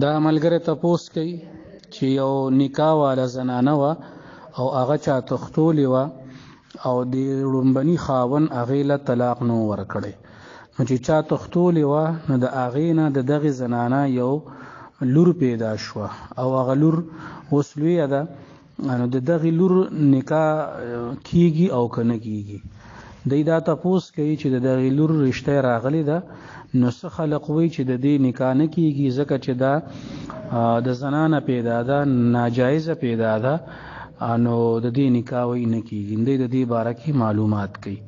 دا ملګری تپوس کوي چې یو نکاح والا زنانه وه او هغه چا تختولې وه او د لومبني خاوند هغې له طلاق نه ورکړی. نو چې چا تختولې وه نو د هغې نه د دغې زنانه یو لور پیدا شوه او هغه لور اوس لویه ده، نو د دغې لور نکاح کیږي او که نه کیږي. دی دا تپوس کوي چې د دغې لور رشته راغلی ده، نو څه خلق وایي چې د دې نکاح نه کیږي ځکه چې دا د زنانه پیدا ده، ناجایزه پیدا ده، نو د دې نکاح وایي نه کیږي. دی د دې باره کې معلومات کوي.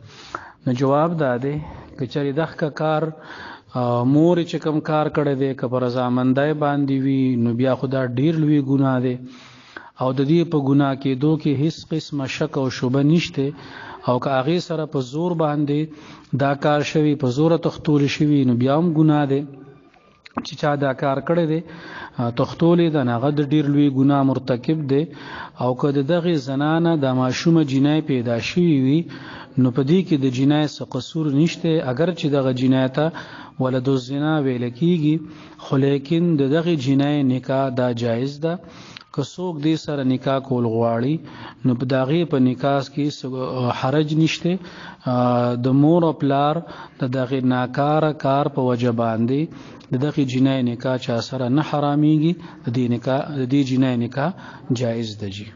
نو جواب دا دی که چېرې دغه کار مور چې کوم کار کړی دی که په رضامندۍ باندې وي نو بیا خو دا ډېر لوی ګناه دی او د دې په ګناه کېدو کې هیڅ قسمه شک او شبه نشته. او که هغې سره په زور باندې دا کار شوي، په زوره تختول شوي، نو بیا هم ګناه دی. چې چا دا کار کړی دی تختولې ده نو هغه د ډېر لوی ګناه مرتکب دی. او که د دغې زنانه د ماشومه جنۍ پیدا شوي وي نو په دې کې د جنۍ څه قصور نشته، اگر چې دغه جنۍ ته ولد الزنا ویل کېږي، خو لیکن د دغې جنۍ نکاح دا جایز ده. که څوک دې سره نکاح کول غواړي نو په د هغې په نکاح کې حرج نشته. د مور او پلار د دغې ناکاره کار په وجه باندې د دغې جنۍ نکاح چا سره نه حرامېږي، د دې جنۍ نکاح جایز ده. جی